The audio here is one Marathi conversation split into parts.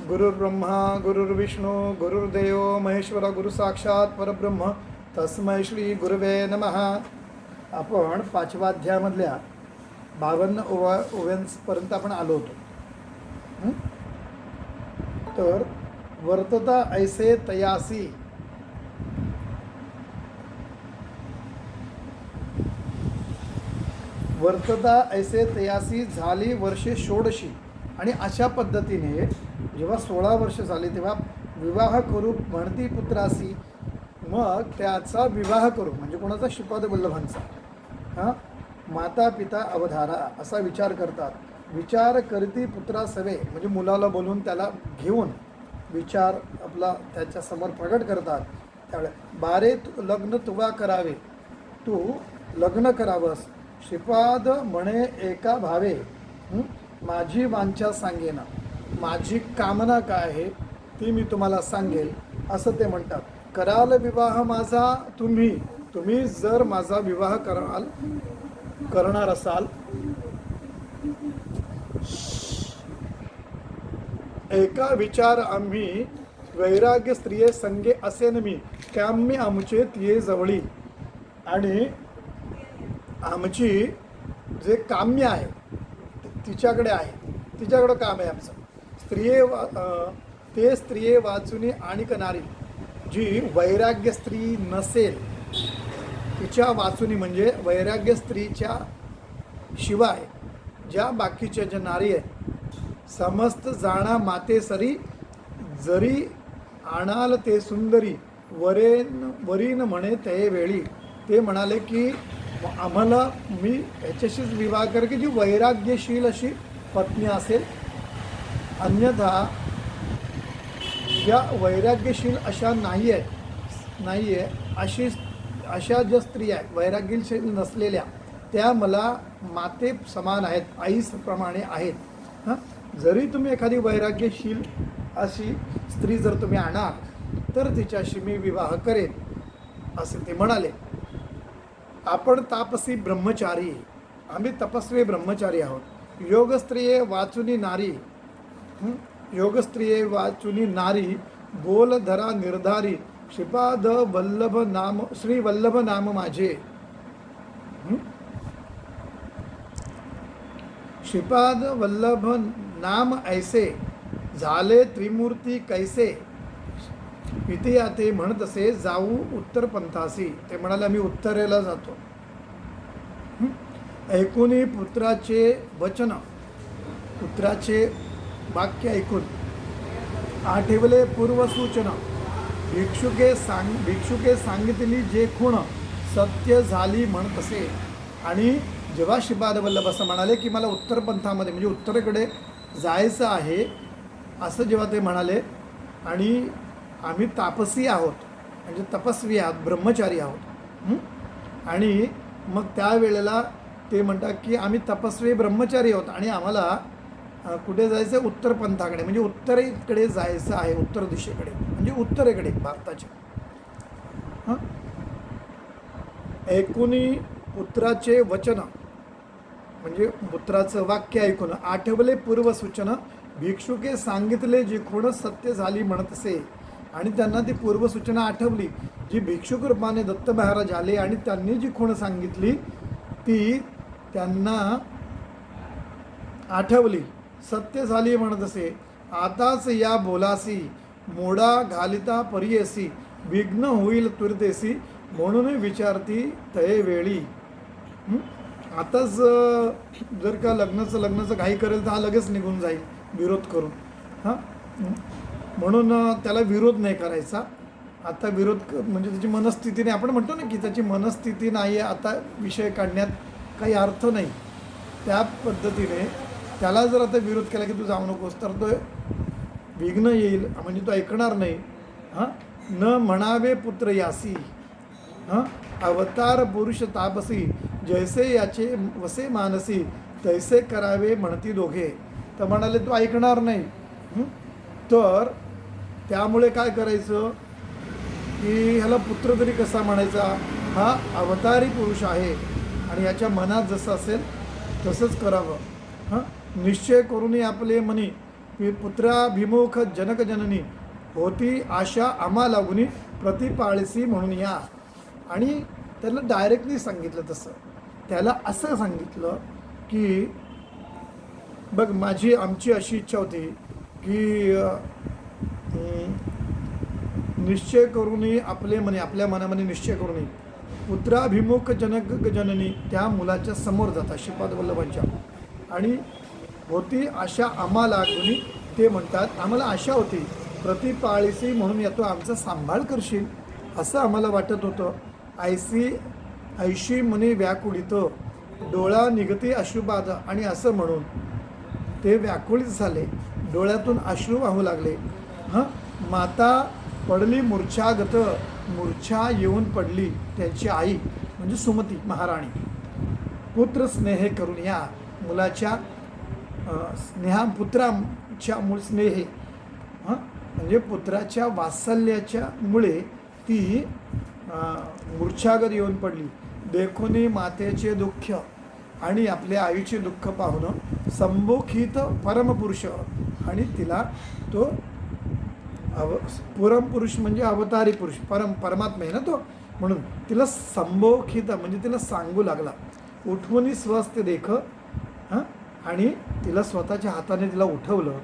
गुरुर्ब्रह्मा गुरुर्विष्णू गुरुर्देव महेश्वर गुरु साक्षात परब्रह्म तस्मै श्री गुरुवे नमः. आपण पाचवा अध्यायामधल्या 52 ओव्यांपर्यंत आपण आलो होतो. तर वर्तता ऐसे तयासी, वर्तता ऐसे तयासी झाली वर्षे षोडशी. आणि अशा पद्धतीने जेव्हा 16 वर्ष झाली तेव्हा विवाह करू म्हणती पुत्रासी. मग त्याचा विवाह करू म्हणजे कोणाचा? श्रीपाद वल्लभांचा. माता पिता अवधारा असा विचार करतात. विचार करती पुत्रा सवे म्हणजे मुलाला बोलून त्याला घेऊन विचार आपला त्याच्यासमोर प्रगट करतात. त्यावेळे बारे लग्न तुवा करावे, तू लग्न करावंस. श्रीपाद म्हणे एका भावे, माझी वांछा सांगेना, माझी कामना काय आहे ती मी तुम्हाला सांगेल असं ते म्हणतात. कराल विवाह माझा तुम्ही जर माझा विवाह करणार असाल, एका विचार आम्ही वैराग्य स्त्रिये संगे असेन मी, काम्य आमचे तिये जवळी. आणि आमची जे काम्य आहे तिच्याकडे आहे, तिच्याकडं काम आहे आमचं. ते स्त्रिये वाचुनी आणि कनारी, जी वैराग्य स्त्री नसेल तिच्या वाचुनी म्हणजे वैराग्य स्त्रीच्या शिवाय ज्या बाकीच्या ज्या नारी आहेत, समस्त जाणा माते सरी, जरी आणाल ते सुंदरी, वरीन म्हणे ते वेळी. ते म्हणाले की आम्हाला मी ह्याच्याशीच विवाह कर की जी वैराग्यशील अशी पत्नी असेल, अन्यथा ज्या वैराग्यशील अशा नाही आहे अशा ज्या स्त्रिया आहेत वैराग्यशील नसलेल्या, त्या मला माते समान आहेत, आईप्रमाणे आहेत. जरी तुम्ही एखादी वैराग्यशील अशी स्त्री जर तुम्ही आणाल तर तिच्याशी मी विवाह करेन असे ते म्हणाले. आपण तापसी ब्रह्मचारी, आम्ही तपस्वी ब्रह्मचारी आहोत. योगस्त्रिये वाचुनी नारी, योगस्त्रिये वाचुनी नारी, बोल धरा निर्धारी, श्रीपाद वल्लभ नाम, श्री वल्लभ नाम माझे. श्रीपाद वल्लभ नाम ऐसे, झाले त्रिमूर्ती कैसे. इथे ते म्हणत असे जाऊ उत्तर पंथासी. ते म्हणाले आम्ही उत्तरेला जातो. ऐकूनी पुत्राचे वचन, पुत्राचे वाक्य ऐकून आठवले पूर्वसूचना, भिक्षुके सांगितली जे खूण, सत्य झाली म्हणत असे. आणि जेव्हा श्रीपाद वल्लभ असं म्हणाले की मला उत्तर पंथामध्ये म्हणजे उत्तरेकडे जायचं आहे असं जेव्हा ते म्हणाले, आणि आम्ही तापसी आहोत म्हणजे तपस्वी आहोत, ब्रह्मचारी आहोत. आणि मग त्यावेळेला ते म्हणतात की आम्ही तपस्वी ब्रह्मचारी आहोत आणि आम्हाला कुठे जायचं आहे? उत्तर पंथाकडे म्हणजे उत्तरेकडे जायचं आहे, उत्तर दिशेकडे म्हणजे उत्तरेकडे भारताच्या. ऐकुनी पुत्राचे वचन म्हणजे पुत्राचं वाक्य ऐकून आठवले पूर्वसूचना, भिक्षुके सांगितले जी खूण, सत्य झाली म्हणत असे. आणि त्यांना ती पूर्वसूचना आठवली जी भिक्षुक रूपाने दत्त महाराज आले आणि त्यांनी जी खूण सांगितली ती त्यांना आठवली, सत्य झाली म्हणत असे. आताच या बोलासी, मोडा घालिता परियसी, विघ्न होईल तुरतेसी, म्हणून विचारती तये वेळी. आताच जर का लग्नाचं घाई करेल तर हा लगेच निघून जाईल विरोध करून. म्हणून त्याला विरोध नाही करायचा. आता विरोध म्हणजे त्याची मनस्थिती नाही, आपण म्हणतो ना की त्याची मनस्थिती नाही आहे, आता विषय काढण्यात काही अर्थ नाही. त्या पद्धतीने त्याला जर आता विरोध केला की तू जाऊ नकोस तर तो विघ्न येईल म्हणजे तो ऐकणार नाही. न म्हणावे पुत्र यासी, अवतार पुरुष तापसी, जैसे याचे वसे मानसी, तैसे करावे म्हणती दोघे. तर म्हणाले तू ऐकणार नाही. तर त्यामुळे काय करायचं की ह्याला पुत्र तरी कसा म्हणायचा? हा अवतारी पुरुष आहे आणि याच्या मनात जसं असेल तसंच करावं. निश्चय करून आपले मनी, पुत्राभिमुख जनकजननी होती आशा आम्हा लागुनी प्रतिपाळसी म्हणून या. आणि त्याला डायरेक्टली सांगितलं तसं. त्याला असं सांगितलं की बघ आमची अशी इच्छा होती की निश्चय करूनही आपल्या मनामध्ये निश्चय करूनही पुत्राभिमुख जननी त्या मुलाच्या समोर जातात श्रीपाद वल्लभांच्या. आणि होती आशा आम्हाला लागुनी ते म्हणतात आम्हाला आशा होती प्रतिपाळीसी म्हणून येतो आमचा सांभाळ करशील असं आम्हाला वाटत होतं. ऐशी म्हणे व्याकुळित डोळा निघते अश्रुपाद. आणि असं म्हणून ते व्याकुळित झाले, डोळ्यातून अश्रू वाहू लागले. माता पडली मूर्छा येऊन पडली त्यांची आई म्हणजे सुमती महाराणी. पुत्र स्नेह करून या मुलाच्या पुत्राच्या मूळ स्नेह म्हणजे पुत्राच्या वात्सल्याच्या मुळे ती मूर्छागत येऊन पडली. देखोनी मातेचे दुःख आणि आपल्या आईचे दुःख पाहून संभोखित परमपुरुष. आणि तिला तो परमपुरुष म्हणजे अवतारी पुरुष परमात्मा आहे ना तो, म्हणून तिला संभोखित म्हणजे तिला सांगू लागला. उठवून स्वस्थ देख. आणि तिला स्वतःच्या हाताने तिला उठवलं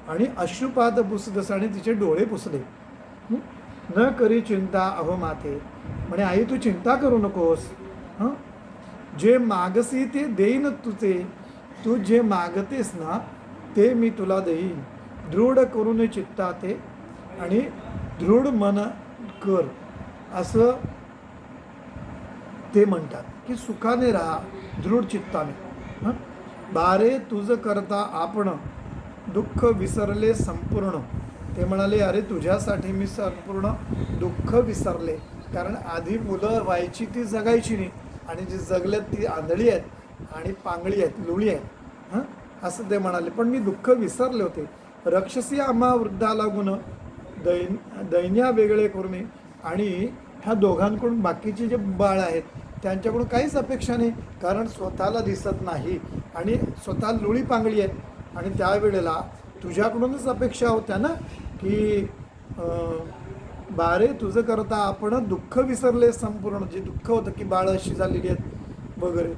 आणि अश्रुपाद पुसदस आणि तिचे डोळे पुसले. न करी चिंता अहो माते म्हणे आई तू चिंता करू नकोस. जे मागसी ते देईन तुझे. तू जे मागतेस ना ते मी तुला देईन. दृढ करून चित्ता ते आणि दृढ मन कर असं ते म्हणतात की सुखाने राहा दृढ चित्ताने. बारे तुझ करता आपण दुःख विसरले संपूर्ण. ते म्हणाले अरे तुझ्यासाठी मी संपूर्ण दुःख विसरले. कारण आधी मुलं व्हायची ती जगायची नाही आणि जी जगल्यात ती आंधळी आहेत आणि पांगळी आहेत लुळी आहेत असं ते म्हणाले. पण मी दुःख विसरले होते. रक्षसी आम्हा वृद्धा लागून दैन्या वेगळे करून. आणि ह्या दोघांकडून बाकीचे जे बाळ आहेत त्यांच्याकडून काहीच अपेक्षा नाही, कारण स्वतःला दिसत नाही आणि स्वतः लुळी पांगळी आहेत. आणि त्यावेळेला तुझ्याकडूनच अपेक्षा होत्या ना की बारे तुझं करता आपण दुःख विसरले संपूर्ण. जे दुःख होतं की बाळ अशी झालेली आहेत वगैरे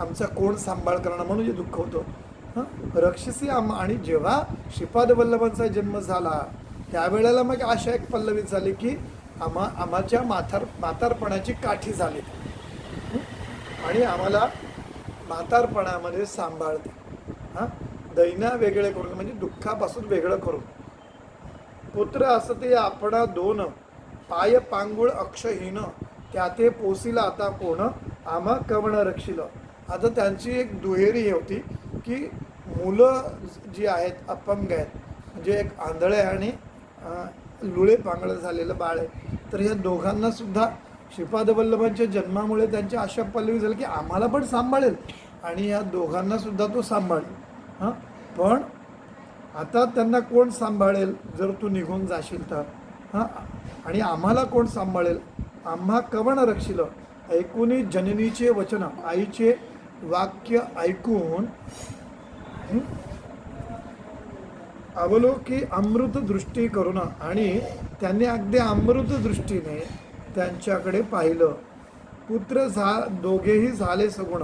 आमचा कोण सांभाळ करणं म्हणून जे दुःख होतं. रक्षसी आणि जेव्हा श्रीपाद वल्लभांचा जन्म झाला त्यावेळेला मग अशा एक पल्लवीत झाली की आम्हाच्या म्हातारपणाची काठी झाली आणि आम्हाला म्हातारपणामध्ये सांभाळते. दैन्या वेगळे करून म्हणजे दुःखापासून वेगळं करून. पुत्र असते आपणा दोन पाय पांगुळ अक्षहीन त्या ते पोसिला आता कोण आम्हा कवण रक्षिल. आता त्यांची एक दुहेरी होती की मुलं जी आहेत अपंग आहेत म्हणजे एक आंधळे आणि लुळे पांगळ झालेलं बाळ आहे. तर ह्या दोघांना सुद्धा श्रीपाद वल्लभांच्या जन्मामुळे त्यांची आशा पल्लवी झाली की आम्हाला पण सांभाळेल आणि ह्या दोघांना सुद्धा तो सांभाळेल. पण आता त्यांना कोण सांभाळेल जर तू निघून जाशील तर. आणि आम्हाला कोण सांभाळेल. आम्हा कवण रक्षिल. ऐकून जननीचे वचन आईचे वाक्य ऐकून अवलोकी अमृत दृष्टी करून. आणि त्यांनी अगदी अमृत दृष्टीने त्यांच्याकडे पाहिलं. पुत्र दोघेही झाले सगुण.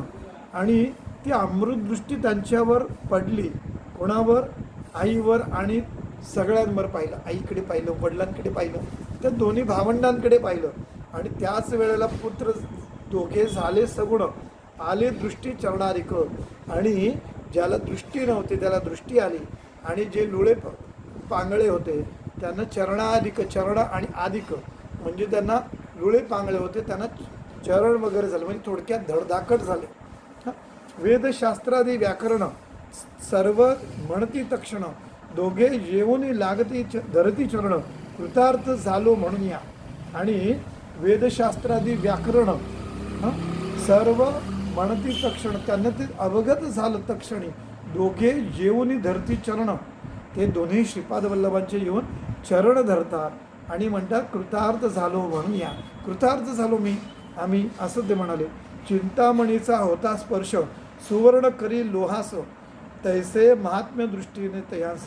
आणि ती अमृत दृष्टी त्यांच्यावर पडली. कोणावर. आईवर आणि सगळ्यांवर पाहिलं. आईकडे पाहिलं, वडिलांकडे पाहिलं, त्या दोन्ही भावंडांकडे पाहिलं. आणि त्याच वेळेला पुत्र दोघे झाले सगुण आले दृष्टी चरणारिक. आणि ज्याला दृष्टी नव्हती त्याला दृष्टी आली आणि जे लुळे पांगळे होते त्यांना चरणाधिक. चरण आणि आधिक म्हणजे त्यांना लुळे पांगळे होते त्यांना चरण वगैरे झालं म्हणजे थोडक्यात धडधाकट झाले. वेदशास्त्रादी व्याकरण सर्व म्हणती तक्षण दोघे येऊन लागती धरती चरण कृतार्थ झालो म्हणून या. आणि वेदशास्त्रादी व्याकरण सर्व म्हणती तक्षण त्यांना ते अवगत झालं तक्षणी. दोघे येऊन धरती चरण. ते दोन्ही श्रीपाद वल्लभांचे येऊन चरण धरतात आणि म्हणतात कृतार्थ झालो म्हणून या. कृतार्थ झालो आम्ही असं ते म्हणाले. चिंतामणीचा होता स्पर्श सुवर्ण करी लोहास तैसे महात्म्य दृष्टीने तयास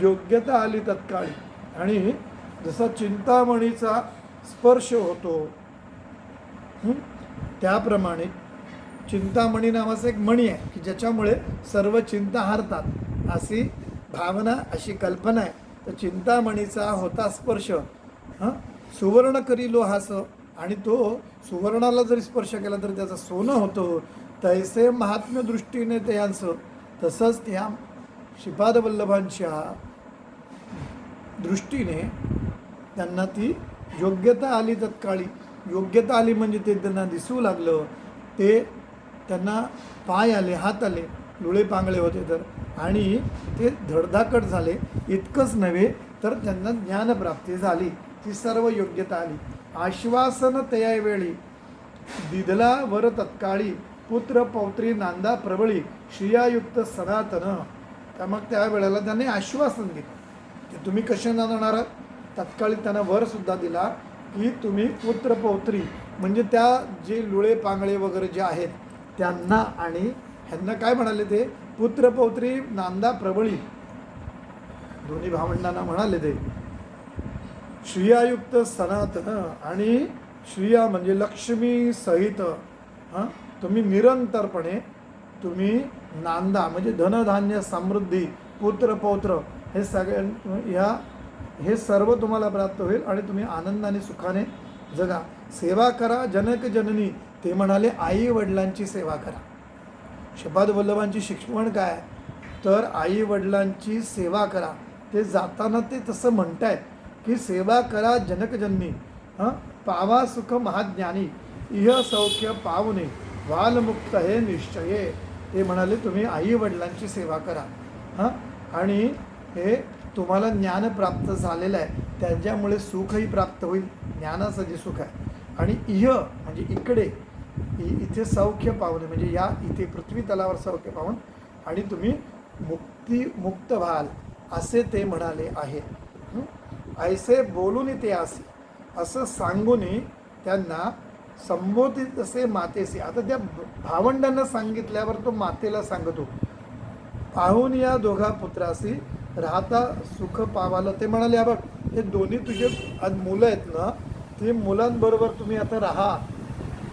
योग्यता आली तत्काळी. आणि जसा चिंतामणीचा स्पर्श होतो त्याप्रमाणे चिंतामणी नावाचा एक मणी आहे की ज्याच्यामुळे सर्व चिंता हरतात अशी भावना, अशी कल्पना आहे. तर चिंतामणीचा होता स्पर्श सुवर्ण करी लोहास, आणि तो सुवर्णाला जरी स्पर्श केला तर त्याचं सोनं होतं. तैसे महात्म्य दृष्टीने ते यांचं, तसंच त्या श्रीपाद वल्लभांच्या दृष्टीने त्यांना ती योग्यता आली तत्काळी. योग्यता आली म्हणजे ते त्यांना दिसू लागलं, ते त्यांना पाय आले, हात आले, लुळे पांगळे होते तर, आणि ते धडधाकट झाले. इतकंच नव्हे तर त्यांना ज्ञानप्राप्ती झाली, ती सर्व योग्यता आली. आश्वासन तया वेळी दिदला वर तत्काळी, पुत्र पौत्री नांदा प्रबळी, श्रियायुक्त सनातन. तर मग त्या वेळेला त्यांनी आश्वासन दिलं की तुम्ही कसे नांदणार. तत्काळी त्यांना वरसुद्धा दिला की तुम्ही पुत्र पौत्री म्हणजे त्या जे लुळे पांगळे वगैरे जे आहेत त्यांना, आणि ह्यांना काय म्हणाले ते पुत्र पौत्री नांदा प्रबळी, दोन्ही भावंडांना म्हणाले ते श्रियायुक्त सनातन, आणि श्रिया म्हणजे लक्ष्मी सहित तुम्ही निरंतरपणे तुम्ही नांदा म्हणजे धनधान्य समृद्धी पुत्र पौत्र हे सगळ्या हे सर्व तुम्हाला प्राप्त होईल आणि तुम्ही आनंदाने सुखाने जगा. सेवा करा जनक जननी, ते म्हणाले आई वडिलांची सेवा करा. श्रीपाद वल्लभांची शिकवण काय तर आई वडिलांची सेवा करा. ते जाताना ते तसं म्हणतायत की सेवा करा जनकजननी, पावा सुख महाज्ञानी, इह सौख्य पावने वालमुक्त हे निश्चये. ते म्हणाले तुम्ही आई वडिलांची सेवा करा आणि हे तुम्हाला ज्ञान प्राप्त झालेलं आहे त्यांच्यामुळे सुखही प्राप्त होईल, ज्ञानाचं जे सुख आहे. आणि इह म्हणजे इकडे, इथे सौख्य पावने म्हणजे या इथे पृथ्वी तलावर सौख्य पावन, आणि तुम्ही मुक्त व्हाल असे ते म्हणाले आहे. ऐसे बोलून ते असे असं सांगून त्यांना संबोधित असे मातेसी. आता त्या भावंडांना सांगितल्यावर तो मातेला सांगतो, पाहून या दोघा पुत्रासी राहता सुख पावाला. ते म्हणाले बघ हे दोन्ही तुझे आज मुलं आहेत ना, ते मुलांबरोबर तुम्ही आता राहा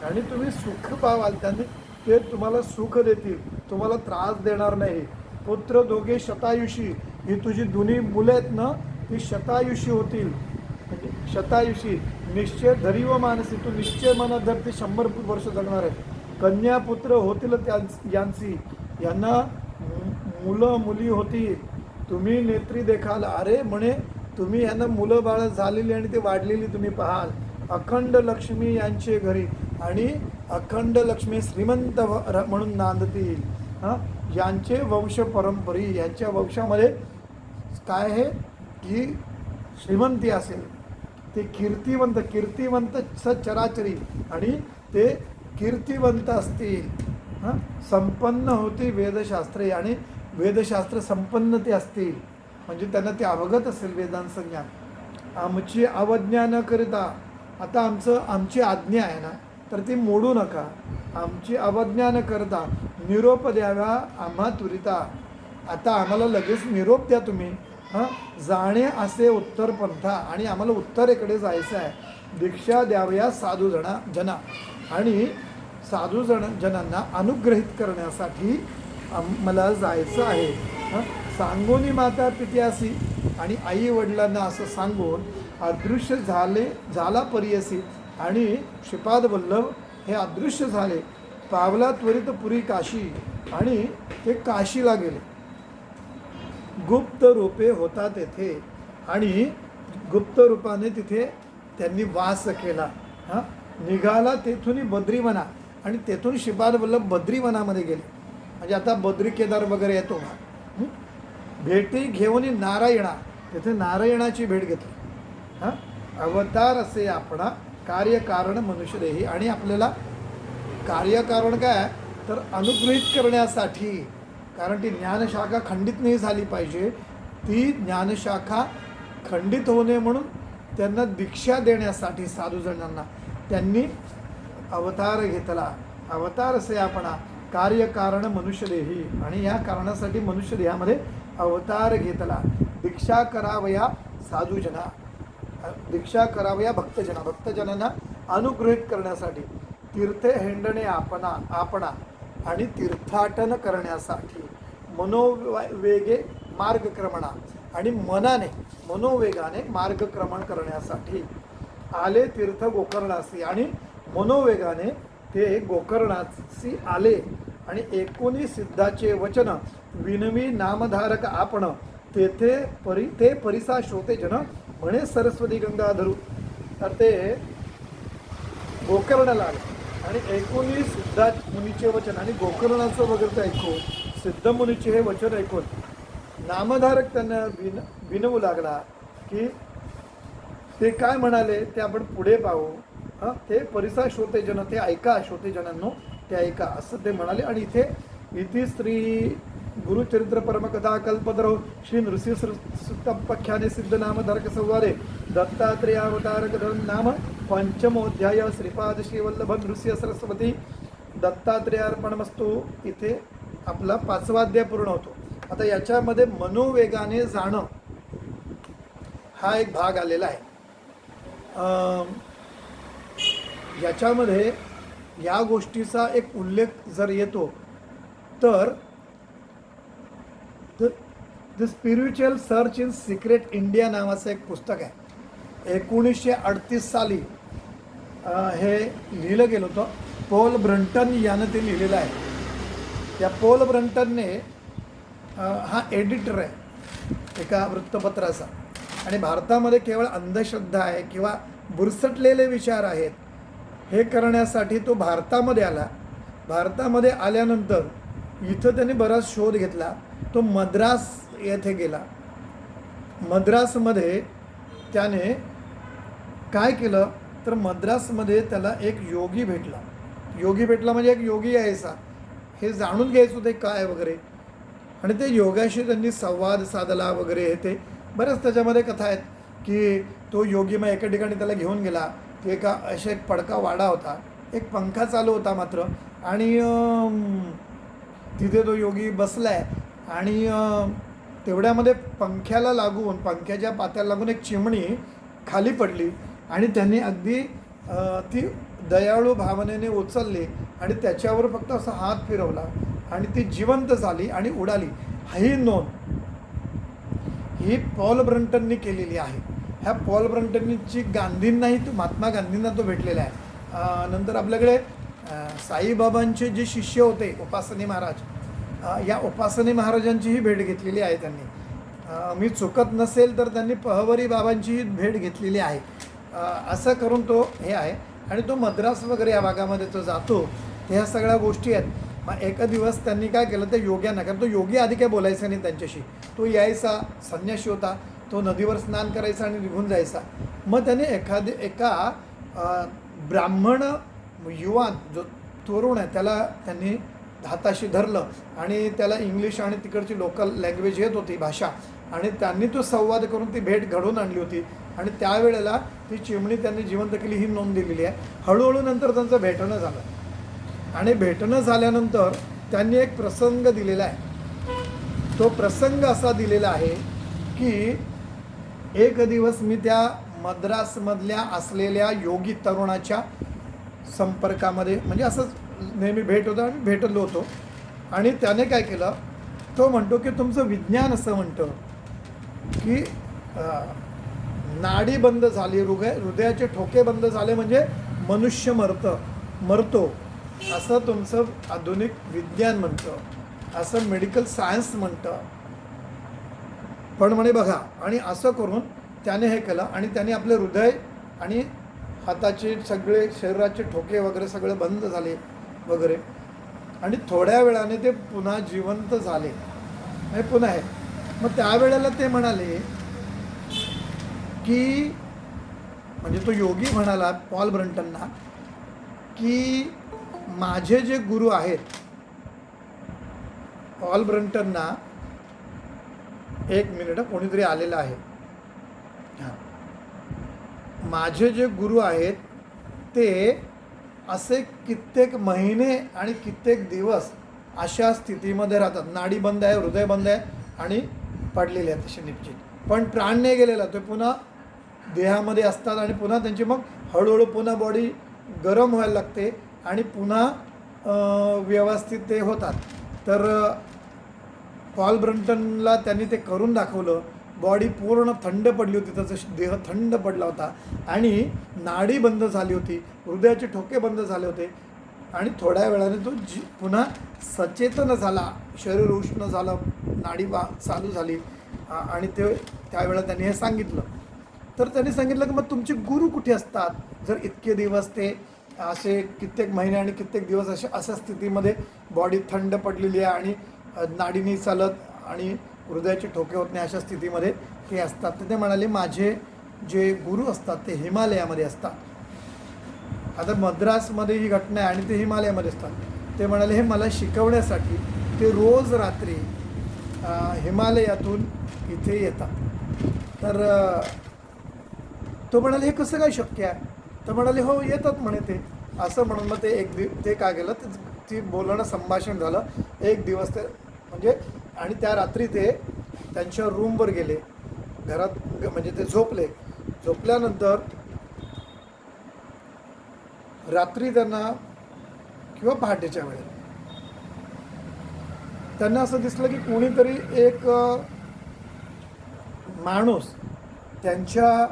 आणि तुम्ही सुख पावाल, त्यांनी ते तुम्हाला सुख देतील, तुम्हाला त्रास देणार नाही. पुत्र दोघे शतायुषी, ही तुझी दोन्ही मुलं आहेत ना ती शतायुषी होतील. म्हणजे शतायुषी निश्चय धरी व मानसी, तू निश्चय मनात धर ते 100 वर्ष जगणार आहे. कन्या पुत्र होतील यांची, यांना मुलं मुली होतील, तुम्ही नेत्री देखाल. अरे म्हणे तुम्ही यांना मुलं बाळ झालेली आणि ते वाढलेली तुम्ही पाहाल. अखंड लक्ष्मी यांचे घरी, आणि अखंड लक्ष्मी श्रीमंत म्हणून नांदतील. यांचे वंश परंपरी, यांच्या वंशामध्ये काय आहे की श्रीमंती असेल, ते कीर्तिवंत चराचरी, आणि ते कीर्तिवंत असतील. संपन्न होती वेदशास्त्रे, आणि वेदशास्त्र संपन्न ते असतील म्हणजे त्यांना ते अवगत असेल वेदांचं ज्ञान. आमची अवज्ञा न करिता, आता आमची आज्ञा आहे ना तर ती मोडू नका. आमची अवज्ञा न करता निरोप द्यावा आम्हा तुरिता. आता आम्हाला लगेच निरोप द्या तुम्ही. जाणे असे उत्तर पंथा, आणि आम्हाला उत्तरेकडे जायचं आहे. दीक्षा द्यावया जना, आणि जनांना अनुग्रहित करण्यासाठी मला जायचं आहे. सांगोनी माता पित्यासी, आणि आई वडिलांना असं सांगून अदृश्य झाला परियसी, आणि श्रीपाद वल्लभ हे अदृश्य झाले. पावला त्वरित पुरी काशी, आणि ते काशीला गेले. गुप्त रूपे होता तेथे, आणि गुप्त रूपाने तिथे त्यांनी वास केला. निघाला तेथून बद्रीवना, आणि तेथून श्रीपाद वल्लभ बद्रीवनामध्ये गेले. म्हणजे आता बद्री केदार वगैरे येतो ना. भेटी घेऊन नारायणा, तेथे नारायणाची भेट घेतली. अवतार असे आपणा कार्यकारण मनुष्यदेही, आणि आपल्याला कार्यकारण काय तर अनुग्रहित करण्यासाठी, कारण ती ज्ञानशाखा खंडित नाही झाली पाहिजे. ती ज्ञानशाखा खंडित होऊ नये म्हणून त्यांना दीक्षा देण्यासाठी साधूजणांना त्यांनी अवतार घेतला. अवतार असे आपणा कार्यकारण मनुष्यदेही, आणि या कारणासाठी मनुष्यदेहामध्ये अवतार घेतला. दीक्षा करावया साधूजना, दीक्षा करावया भक्तजनांना अनुग्रहित करण्यासाठी, तीर्थे हेंडणे आपणा आणि तीर्थाटन करण्यासाठी, मनोवेगे मार्गक्रमणा आणि मनोवेगाने मार्गक्रमण करण्यासाठी आले तीर्थ गोकर्णासी, आणि मनोवेगाने ते गोकर्णासी आले. आणि 19 सिद्धाचे वचन विनवी नामधारक आपण, ते परिसा शोते जन म्हणे सरस्वती गंगाधरू. तर ते गोकर्णाला आले आणि 19 सिद्धा मुनीचे वचन आणि गोकर्णाचं वगैरे ऐकून, सिद्ध मुनीचे हे वचन ऐकून नामधारक त्यांना विनवू लागला की ते काय म्हणाले ते आपण पुढे पाहू. ते परिसा श्रोतेजन, ते ऐका श्रोतेजनांनो, ते ऐका असं ते म्हणाले. आणि इथे श्री गुरुचरित्र परमकथा कल्पतरो श्री नृसिंहसुत्तपाख्याने सिद्ध नामधारक संवादे दत्तात्रेयावतारक नाम पंचमोध्याय श्रीपाद श्रीवल्लभ नृसिंह सरस्वती दत्तात्रेयार्पणमस्तु. इथे आपला 5वा अध्याय पूर्ण होतो. आता याच्यामध्ये मनोवेगाने जाणं हा एक भाग आलेला आहे. याच्यामध्ये या गोष्टीचा एक उल्लेख जर येतो तर the spiritual search in secret India नावाचं एक पुस्तक आहे. 1938 साली हे लिहिलं गेलं होतं. पॉल ब्रंटन यानं ते लिहिलेलं आहे. या पॉल ब्रंटनने हा एडिटर आहे एका वृत्तपत्राचा, आणि भारतामध्ये केवळ अंधश्रद्धा आहे किंवा बुरसटलेले विचार आहेत हे करण्यासाठी तो भारतामध्ये आला. भारतामध्ये आल्यानंतर इथं त्यांनी बराच शोध घेतला. तो मद्रास येथे गेला. मद्रासमध्ये त्याने काय केलं तर मद्रासमध्ये त्याला एक योगी भेटला म्हणजे एक योगी यायचा, हे जाणून घ्यायचं होते काय वगैरे. आणि ते योगाशी त्यांनी संवाद साधला वगैरे. हे ते बऱ्याच त्याच्यामध्ये कथा आहेत की तो योगी मग एका ठिकाणी त्याला घेऊन गेला. ते एका अशा एक पडका वाडा होता, एक पंखा चालू होता मात्र, आणि तिथे तो योगी बसलाय. आणि तेवढ्यामध्ये पंख्याला लागून, पंख्याच्या पात्याला लागून एक चिमणी खाली पडली आणि त्यांनी अगदी ती दयाळू भावनेने उचलली आणि त्याच्यावर फक्त असा हात फिरवला आणि ती जिवंत झाली आणि उडाली. ही नोंद ही पॉल ब्रंटननी केलेली आहे. ह्या पॉल ब्रंटनची गांधींनाही तो, महात्मा गांधींना तो भेटलेला आहे. नंतर आपल्याकडे साईबाबांचे जे शिष्य होते उपासनी महाराज, या उपासनी महाराजांचीही भेट घेतलेली आहे त्यांनी. मी चुकत नसेल तर त्यांनी पहवरी बाबांचीही भेट घेतलेली आहे. असं करून तो हे आहे. आणि तो मद्रास वगैरे या भागामध्ये तो जातो. तर ह्या सगळ्या गोष्टी आहेत. मग एका दिवस त्यांनी काय केलं ते योग्यांना, कारण तो योगी आधी काय बोलायचा नाही त्यांच्याशी, तो यायचा, संन्यासी होता, तो नदीवर स्नान करायचा आणि निघून जायचा. मग त्याने एका ब्राह्मण युवान जो तरुण आहे त्याला त्यांनी हाताशी धरलं आणि त्याला इंग्लिश आणि तिकडची लोकल लँग्वेज येत होती भाषा, आणि त्यांनी तो संवाद करून ती भेट घडवून आणली होती. आणि त्यावेळेला ती चिमणी त्यांनी जिवंत केली ही नोंद दिलेली आहे. हळूहळू नंतर त्यांचं भेटणं झालं आणि भेटणं झाल्यानंतर त्यांनी एक प्रसंग दिलेला आहे. तो प्रसंग असा दिलेला आहे की एक दिवस मी त्या मद्रासमधल्या असलेल्या योगी तरुणाच्या संपर्कामध्ये, म्हणजे असंच नेहमी भेट होतं आणि भेटलो होतो. आणि त्याने काय केलं, तो म्हणतो की तुमचं विज्ञान असं म्हणतं की नाडी बंद झाली, हृदयाचे ठोके बंद झाले म्हणजे मनुष्य मरतो असं तुमचं आधुनिक विज्ञान म्हणतं, असं मेडिकल सायन्स म्हणतं. पण म्हणे बघा, आणि असं करून त्याने हे केलं आणि त्याने आपले हृदय आणि हाताचे सगळे शरीराचे ठोके वगैरे सगळे बंद झाले वगैरे. आणि थोड्या वेळाने ते पुन्हा जिवंत झाले. हे पुन्हा आहे. मग त्यावेळेला ते म्हणाले की, म्हणजे तो योगी म्हणाला पॉल ब्रंटनना की माझे जे गुरु आहेत, पॉल ब्रंटनना, एक मिनिट कोणीतरी आलेलं आहे, हां, माझे जे गुरु आहेत ते असे कित्येक महिने आणि कित्येक दिवस अशा स्थितीमध्ये राहतात. नाडी बंद आहे, हृदय बंद आहे आणि पडलेले आहेत तसे निश्चित. पण प्राण नाही गेलेला, ते पुन्हा देहामध्ये असतात आणि पुन्हा त्यांची मग हळूहळू पुन्हा बॉडी गरम व्हायला लागते आणि पुन्हा व्यवस्थित ते होतात. तर पॉल ब्रंटनला त्यांनी ते करून दाखवलं. बॉडी पूर्ण थंड पडली होती, त्याचा देह थंड पडला होता आणि नाडी बंद झाली होती, हृदयाचे ठोके बंद झाले होते आणि थोड्या वेळाने तो पुन्हा सचेतन झाला, शरीर उष्ण झालं, नाडी चालू झाली आणि ते त्यावेळेला त्यांनी हे सांगितलं. तर त्यांनी सांगितलं की मग तुमचे गुरु कुठे असतात, जर इतके दिवस ते असे कित्येक महिने आणि कित्येक दिवस अशा स्थितीमध्ये बॉडी थंड पडलेली आहे आणि नाडीने चालत आणि हृदयाचे ठोके होत नाही अशा स्थितीमध्ये हे असतात. तर ते म्हणाले माझे जे गुरु असतात ते हिमालयामध्ये असतात. आता मद्रासमध्ये ही घटना आहे आणि ते हिमालयामध्ये असतात. ते म्हणाले हे मला शिकवण्यासाठी ते रोज रात्री हिमालयातून इथे येतात. तर तो म्हणाले हे कसं काय शक्य आहे. तर म्हणाले हो येतात म्हणे ते. असं म्हणून मग ते काय केलं, ते बोलणं संभाषण झालं. एक दिवस ते म्हणजे आणि त्या रात्री ते त्यांच्या रूमवर गेले, घरात म्हणजे ते झोपले. झोपल्यानंतर रात्री त्यांना किंवा पहाटेच्या वेळेला त्यांना असं दिसलं की कोणीतरी एक माणूस त्यांच्या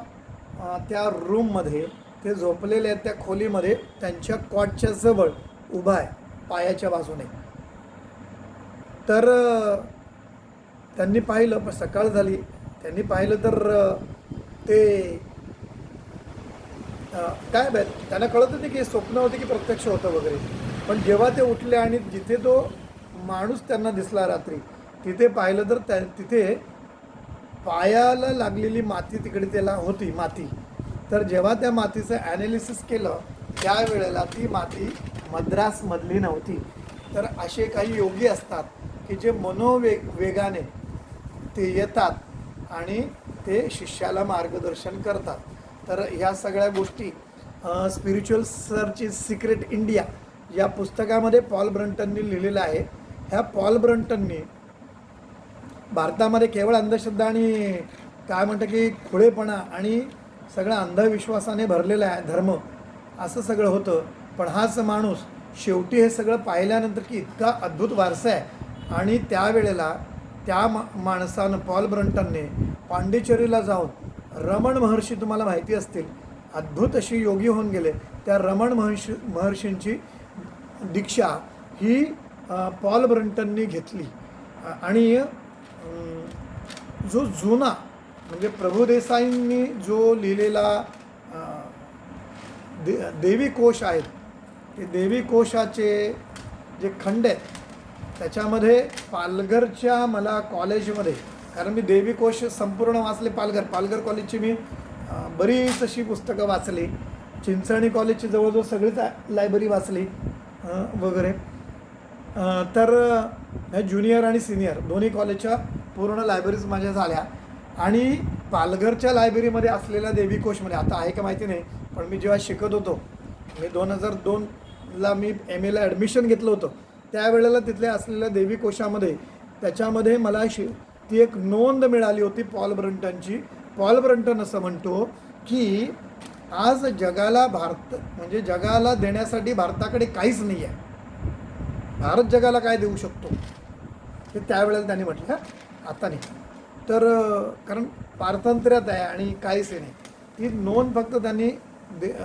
त्या रूममध्ये, ते झोपलेले आहेत त्या खोलीमध्ये, त्यांच्या कॉटच्या जवळ उभा आहे पायाच्या बाजूने. तर त्यांनी पाहिलं, पण सकाळ झाली, त्यांनी पाहिलं तर ते काय त्यांना कळत नाही की स्वप्न होते की प्रत्यक्ष होतं वगैरे. पण जेव्हा ते उठले आणि जिथे तो माणूस त्यांना दिसला रात्री तिथे पाहिलं तर तिथे पायाला लागलेली माती तिकडे त्याला होती माती. तर जेव्हा त्या मातीचं ॲनालिसिस केलं त्यावेळेला ती माती मद्रासमधली नव्हती. तर असे काही योगी असतात की जे वेगाने ते येतात आणि ते शिष्याला मार्गदर्शन करतात. तर ह्या सगळ्या गोष्टी spiritual search is secret India या पुस्तकामध्ये पॉल ब्रंटननी लिहिलेलं आहे. ह्या पॉल ब्रंटननी भारतामध्ये केवळ अंधश्रद्धा आणि काय म्हणतं की खुळेपणा आणि सगळं अंधविश्वासाने भरलेलं आहे धर्म, असं सगळं होतं. पण हाच माणूस शेवटी हे सगळं पाहिल्यानंतर की इतका अद्भुत वारसा आहे. आणि त्यावेळेला त्या माणसानं पॉल ब्रंटनने पांडिचेरीला जाऊन रमण महर्षी, तुम्हाला माहिती असतील, अद्भुत अशी योगी होऊन गेले, त्या रमण महर्षींची दीक्षा ही पॉल ब्रंटननी घेतली. आणि जो जुना म्हणजे प्रभुदेसाईंनी जो लिहिलेला देवी कोश आहेत, ते देवी कोशाचे जे खंड आहेत त्याच्यामध्ये पालघरच्या मला कॉलेजमध्ये, कारण मी देवी कोश संपूर्ण वाचले, पालघर कॉलेजची मी बरीच अशी पुस्तकं वाचली, चिंचणी कॉलेजची जवळजवळ सगळीच लायब्ररी वाचली वगैरे. तर ज्युनियर आणि सिनियर दोन्ही कॉलेजच्या पूर्ण लायब्ररीज माझ्या झाल्या. आणि पालघरच्या लायब्ररीमध्ये असलेल्या देवी कोशमध्ये आता आहे का माहिती नाही, पण मी जेव्हा शिकत होतो, मी 2002ला मी MA ॲडमिशन घेतलं होतं, त्यावेळेला तिथल्या असलेल्या देवी कोशामध्ये त्याच्यामध्ये मला ती एक नोंद मिळाली होती पॉल ब्रंटनची. पॉल ब्रंटन असं म्हणतो की आज जगाला म्हणजे जगाला देण्यासाठी भारताकडे काहीच नाही आहे, भारत जगाला काय देऊ शकतो ते त्यावेळेला त्यांनी म्हटलं, आता नाही. तर कारण पारतंत्र्यात आहे आणि काहीच नाही. ती नोंद फक्त त्यांनी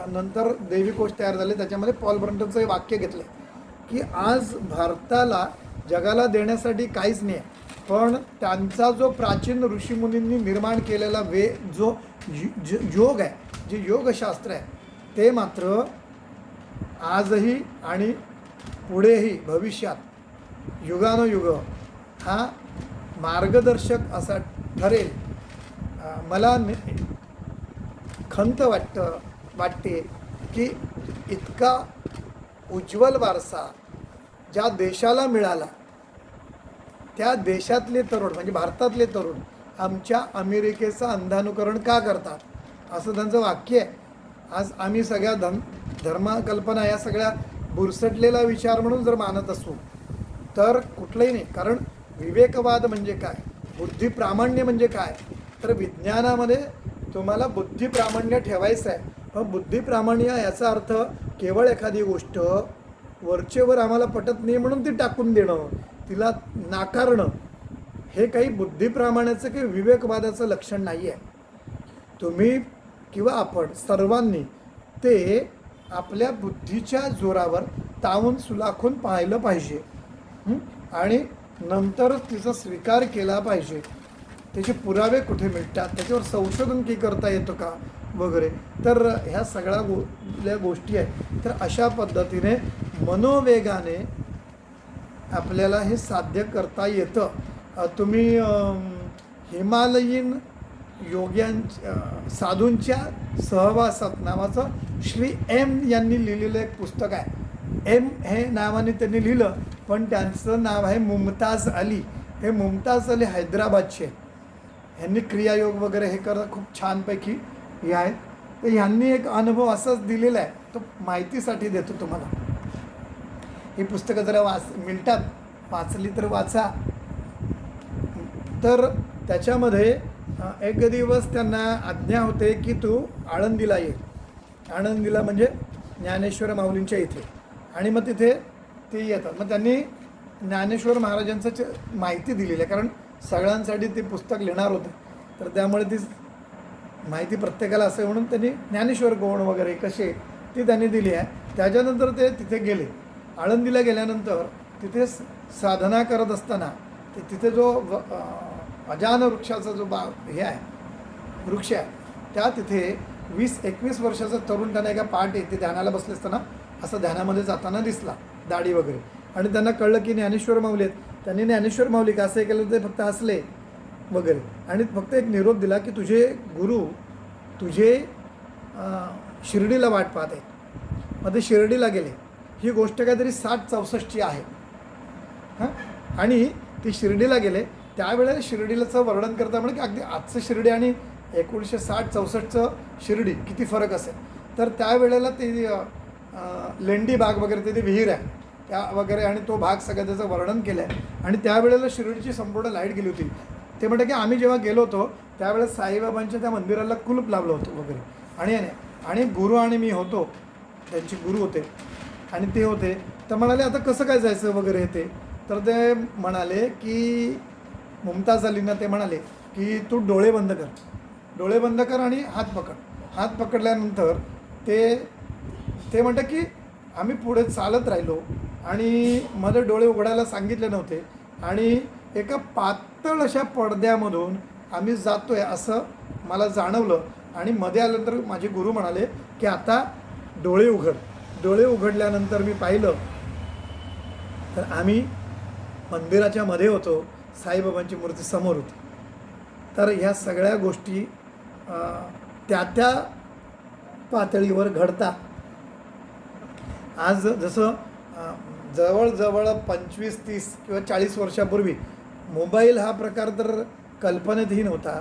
नंतर देवी कोश तयार झाले, त्याच्यामध्ये पॉल ब्रंटनचं हे वाक्य घेतलं की आज भारताला जगाला देण्यासाठी काहीच नाही आहे, पण त्यांचा जो प्राचीन ऋषीमुनींनी निर्माण केलेला जो योग आहे, जे योगशास्त्र आहे, ते मात्र आजही आणि पुढेही भविष्यात युगानुयुग हा मार्गदर्शक असा ठरेल. मला खंत वाटते की इतका उज्ज्वल वारसा ज्या देशाला मिळाला, त्या देशातले तरुण म्हणजे भारतातले तरुण आमच्या अमेरिकेचं अंधानुकरण का करतात, असं त्यांचं वाक्य आहे. आज आम्ही सगळ्या धर्मकल्पना या सगळ्या बुरसटलेला विचार म्हणून जर मानत असू तर कुठलंही नाही. कारण विवेकवाद म्हणजे काय, बुद्धिप्रामाण्य म्हणजे काय, तर विज्ञानामध्ये तुम्हाला बुद्धिप्रामाण्य ठेवायचं आहे. पण बुद्धिप्रामाण्य याचा अर्थ केवळ एखादी गोष्ट वरचेवर आम्हाला पटत नाही म्हणून ती टाकून देणं, तिला नाकारणं, हे काही बुद्धिप्रामाण्याचं किंवा विवेकवादाचं लक्षण नाही आहे. तुम्ही किंवा आपण सर्वांनी ते आपल्या बुद्धीच्या जोरावर तावून सुलाखून पाहिलं पाहिजे आणि नंतर तिचा स्वीकार केला पाहिजे. त्याचे पुरावे कुठे मिळतात, त्याच्यावर संशोधन की करता येतं का वगैरे. तर ह्या सगळ्या गोष्टी आहेत. तर अशा पद्धतीने मनोवेगाने आपल्याला हे साध्य करता येतं. तुम्ही हिमालयीन साधूंच्या सहवासात नावाचं श्री एम यांनी लिहिलेलं एक पुस्तक आहे. एम हे नावाने त्यांनी लिहिलं, पण त्यांचं नाव आहे मुमताज अली. हे मुमताज अली हैदराबादचे. ह्यांनी क्रियायोग वगैरे हे करत खूप छानपैकी हे आहेत. तर ह्यांनी एक अनुभव असाच दिलेला आहे, तो माहितीसाठी देतो तुम्हाला. ही पुस्तकं जरा मिळतात, वाचली तर वाचा. तर त्याच्यामध्ये एक दिवस त्यांना आज्ञा होते की तू आळंदीला ये. आळंदीला म्हणजे ज्ञानेश्वर माऊलींच्या इथे. आणि मग तिथे ते येतात. मग त्यांनी ज्ञानेश्वर महाराजांचं माहिती दिलेली आहे, कारण सगळ्यांसाठी ते पुस्तक लिहिणार होते. तर त्यामुळे ती माहिती प्रत्येकाला असेल म्हणून त्यांनी ज्ञानेश्वर कोण वगैरे कसे ती त्यांनी दिली आहे. त्याच्यानंतर ते तिथे गेले. आळंदीला गेल्यानंतर तिथे साधना करत असताना तिथे जो अजान वृक्षाचा जो हे आहे, वृक्ष आहे, त्या तिथे 20-21 वर्षाचा तरुण त्यांना एका पाठ येते ध्यानाला बसले असताना असं ध्यानामध्ये जाताना दिसला, दाढी वगैरे. आणि त्यांना कळलं की ज्ञानेश्वर माऊली आहेत. त्यांनी ज्ञानेश्वर माऊली का असं केलं, ते फक्त हसले वगैरे आणि फक्त एक निरोप दिला की तुझे गुरु तुझे शिर्डीला वाट पाहत आहेत. मग ते शिर्डीला गेले. ही गोष्ट काहीतरी 60-64ची आहे. आणि ती शिर्डीला गेले. त्यावेळेला शिर्डीलाचं वर्णन करता म्हणजे की अगदी आजचं शिर्डी आणि 1960-64चं शिर्डी किती फरक असेल. तर त्यावेळेला ते लेंडी बाग वगैरे ते विहीर आहे त्या वगैरे आणि तो भाग सगळं त्याचं वर्णन केलं आहे. आणि त्यावेळेला शिर्डीची संपूर्ण लाईट गेली होती. ते म्हणतात की आम्ही जेव्हा गेलो होतो त्यावेळेस साईबाबांच्या त्या मंदिराला कुलूप लावलं होतं वगैरे. आणि गुरु आणि मी होतो, त्यांचे गुरु होते आणि ते होते. तर म्हणाले आता कसं काय जायचं वगैरे ते. तर ते म्हणाले की मुमताज अलींना ते म्हणाले की तू डोळे बंद कर आणि हात पकड. हात पकडल्यानंतर ते म्हणतात की आम्ही पुढे चालत राहिलो आणि मध्ये डोळे उघडायला सांगितले नव्हते आणि एका पातळ अशा पडद्यामधून आम्ही जातोय असं मला जाणवलं. आणि मध्ये आल्यानंतर माझे गुरु म्हणाले की आता डोळे उघड. डोळे उघडल्यानंतर मी पाहिलं तर आम्ही मंदिराच्या मध्ये होतो, साईबाबांची मूर्ती समोर होती. तर ह्या सगळ्या गोष्टी त्या पातळीवर घडतात. आज जसं जवळजवळ 25-30 किंवा 40 वर्षापूर्वी मोबाईल हा प्रकार तर कल्पनेतही नव्हता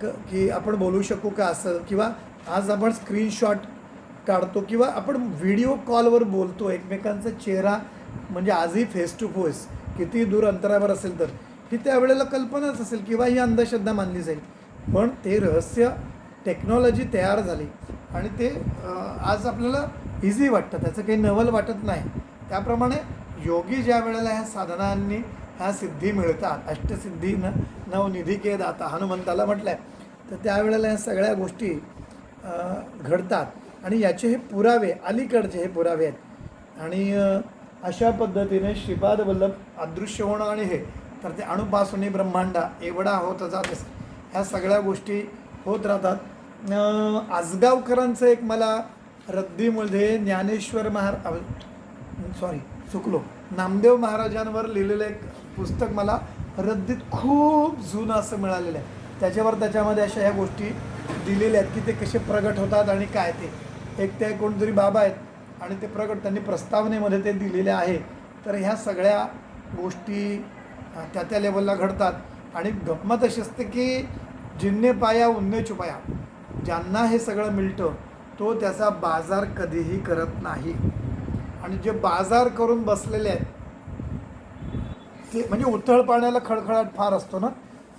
की आपण बोलू शकू का असं. किंवा आज आपण स्क्रीनशॉट काढतो किंवा आपण व्हिडिओ कॉलवर बोलतो एकमेकांचा चेहरा, म्हणजे आजही फेस टू फेस किती दूर अंतरावर असेल तर ही त्यावेळेला कल्पनाच असेल किंवा ही अंधश्रद्धा मानली जाईल. पण ते रहस्य टेक्नॉलॉजी तयार झाली आणि ते आज आपल्याला इझी वाटतं, त्याचं काही नवल वाटत नाही. त्याप्रमाणे योगी ज्या वेळेला ह्या साधनांनी ह्या सिद्धी मिळतात, अष्टसिद्धी नवनिधी के दाता हनुमंताला म्हटलं आहे, तर त्यावेळेला ह्या सगळ्या गोष्टी घडतात आणि याचे हे पुरावे अलीकडचे हे पुरावे आहेत. आणि अशा पद्धतीने श्रीपाद वल्लभ अदृश्य होणं आणि हे तर ते अणुपासून ब्रह्मांडा एवढा होत जातेस, ह्या सगळ्या गोष्टी होत राहतात. आजगावकरांचं एक मला रद्दीमध्ये ज्ञानेश्वर नामदेव महाराजांवर लिहिलेलं एक पुस्तक मला रद्दीत खूप जुनं असं मिळालेलं आहे. त्याच्यामध्ये अशा ह्या गोष्टी दिलेल्या आहेत की ते कसे प्रगट होतात आणि काय ते. एक ते कोणतरी बाबा आहेत आणि ते प्रगट त्यांनी प्रस्तावनेमध्ये ते दिलेले आहे. तर ह्या सगळ्या गोष्टी त्या लेवलला घडतात. आणि गंमत अशी असते की जिन्ने पाया उन्ने छुपाया, ज्यांना हे सगळं मिळतं तो त्याचा बाजार कधीही करत नाही. आणि जे बाजार करून बसलेले आहेत ते म्हणजे उथळ पाण्याला खळखळाट फार असतो ना,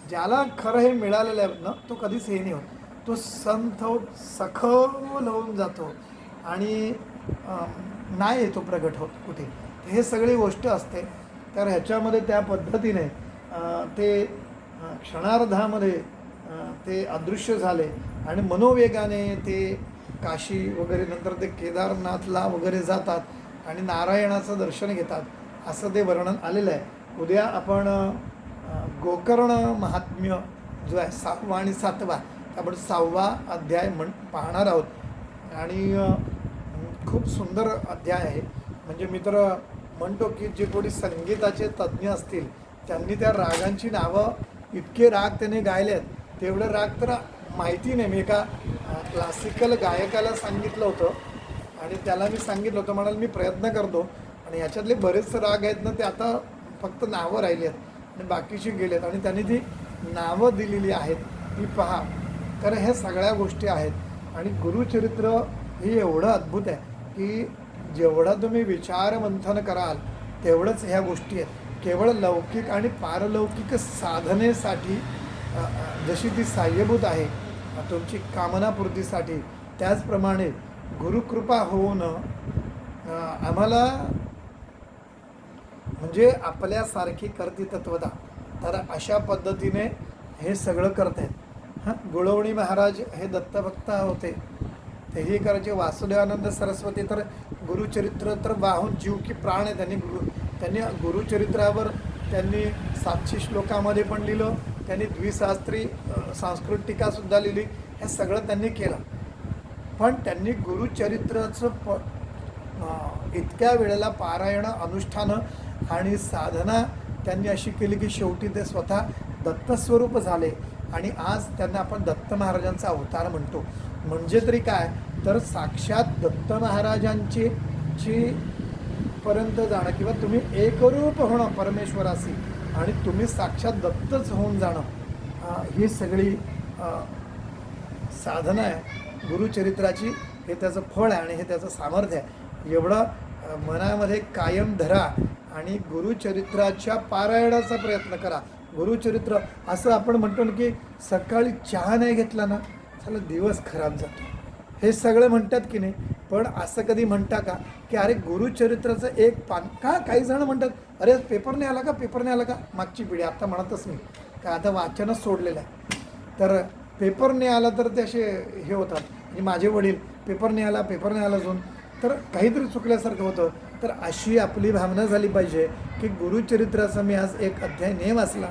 ज्याला खरं हे मिळालेलं आहे ना तो कधीच हे नाही होत, तो संत सखोल होऊन जातो आणि नाही येतो प्रगट होत कुठे. हे सगळी गोष्ट असते. तर ह्याच्यामध्ये त्या पद्धतीने ते क्षणार्धामध्ये ते अदृश्य झाले आणि मनोवेगाने ते काशी वगैरे नंतर ते केदारनाथला वगैरे जातात आणि नारायणाचं दर्शन घेतात, असं ते वर्णन आलेलं आहे. उद्या आपण गोकर्ण महात्म्य जो आहे 6वा आणि 7वा, आपण 6वा अध्याय पाहणार आहोत आणि खूप सुंदर अध्याय आहे. म्हणजे मी तर म्हणतो की जे कोणी संगीताचे तज्ज्ञ असतील त्यांनी त्या रागांची नावं, इतके राग त्याने गायले आहेत, तेवढं राग तर माहिती नाही. मी एका क्लासिकल गायकाला सांगितलं होतं आणि त्याला मी सांगितलं होतं, म्हणाल मी प्रयत्न करतो आणि ह्याच्यातले बरेच राग आहेत ना ते आता फक्त नावं राहिली आहेत आणि बाकीची गेली आहेत आणि त्यांनी ती नावं दिलेली आहेत ती पहा. तर हे सगळ्या गोष्टी आहेत आणि गुरुचरित्र हे एवढं अद्भुत आहे की जेवढा तुम्ही विचारमंथन कराल तेवढंच ह्या गोष्टी आहेत. केवळ लौकिक आणि पारलौकिक साधनेसाठी जशी ती साह्यभूत आहे तुमची कामनापूर्तीसाठी, त्याचप्रमाणे गुरुकृपा होऊन आम्हाला म्हणजे आपल्यासारखी करती तत्वदा, तर अशा पद्धतीने हे सगळं करत आहेत. गुळवणी महाराज हे दत्तभक्त होते, तेही करायचे. वासुदेवानंद सरस्वती तर गुरुचरित्र तर वाहून जीव की प्राण आहे. त्यांनी गुरुचरित्रावर त्यांनी 700 श्लोकामध्ये पण लिहिलं, त्यांनी द्विशास्त्री संस्कृत टीकासुद्धा लिहिली, हे सगळं त्यांनी केलं. पण त्यांनी गुरुचरित्राचं इतक्या वेळेला पारायण, अनुष्ठानं आणि साधना त्यांनी अशी केली की शेवटी ते स्वतः दत्तस्वरूप झाले आणि आज त्यांना आपण दत्त महाराजांचा अवतार म्हणतो. म्हणजे तरी काय, तर साक्षात दत्त महाराजांची पर्यंत जाणं किंवा तुम्ही एकरूप होणं परमेश्वराशी आणि तुम्ही साक्षात दत्तच होऊन जाणं, ही सगळी साधना आहे गुरुचरित्राची. हे त्याचं फळ आहे आणि हे त्याचं सामर्थ्य आहे. एवढं मनामध्ये कायम धरा आणि गुरुचरित्राच्या पारायणाचा प्रयत्न करा. गुरुचरित्र असं आपण म्हणतो ना की सकाळी चहा नाही घेतला ना चला दिवस खराब जातो, हे सगळं म्हणतात की नाही. पण असं कधी म्हणता का की अरे गुरुचरित्राचं एक पान का, काही जण म्हणतात अरे पेपर नाही आला का, पेपर नाही आला का. मागची पिढी, आता म्हणतच मी का आता वाचनच सोडलेलं आहे, तर पेपर नाही आला तर ते असे हे होतात. म्हणजे माझे वडील पेपर नाही आला अजून, तर काहीतरी चुकल्यासारखं होतं. तर अशी आपली भावना झाली पाहिजे की गुरुचरित्राचा मी आज एक अध्याय नाही वाचला,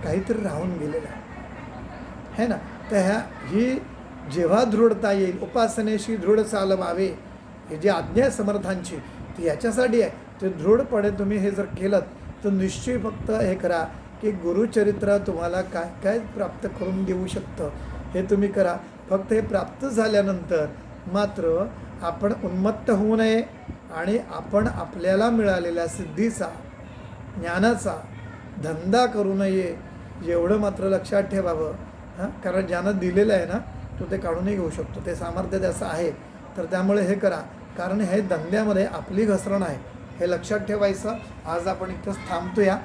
काहीतरी राहून गेलेला आहे ना. तर ही जेव्हा दृढता येईल, उपासनेशी दृढ चालवावे, हे जी आज्ञा आहे समर्थांची ती याच्यासाठी आहे. ते दृढपणे तुम्ही हे जर केलं तर निश्चय फक्त हे करा की गुरुचरित्र तुम्हाला काय काय प्राप्त करून देऊ शकतं हे तुम्ही करा. फक्त हे प्राप्त झाल्यानंतर मात्र आपण उन्मत्त होऊ नये आणि आपण आपल्याला मिळालेल्या सिद्धीचा, ज्ञानाचा धंदा करू नये, एवढं मात्र लक्षात ठेवावं. कारण ज्यानं दिलेलं आहे ना तो ते काढूनही घेऊ शकतो, ते सामर्थ्य त्याचं आहे. तर त्यामुळे हे करा, कारण हे धंद्यामध्ये आपली घसरण आहे, हे लक्षात ठेवायचं. आज आपण इथंच थांबूया.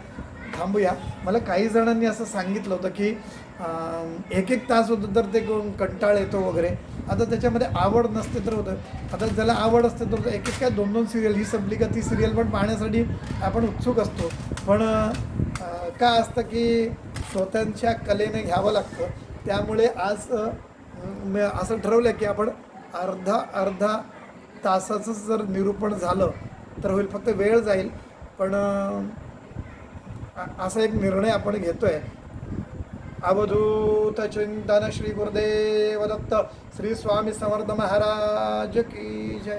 मला काही जणांनी असं सांगितलं होतं की 1-1 तास होतं तर ते कंटाळ येतो वगैरे. आता त्याच्यामध्ये आवड नसते तर होतं, आता ज्याला आवड असते तर 1-1 काय 2-2 सिरियल, ही संपली का ती सिरियल पण पाहण्यासाठी आपण उत्सुक असतो. पण काय असतं की स्वतःच्या कलेने घ्यावं लागतं. त्यामुळे आज मी असं ठरवलं की आपण अर्धा तासाचंच जर निरूपण झालं तर होईल, फक्त वेळ जाईल. पण असा एक निर्णय आपण घेतोय. अवधूत चिंतन श्री गुरुदेव दत्त, श्री स्वामी समर्थ महाराज की जय.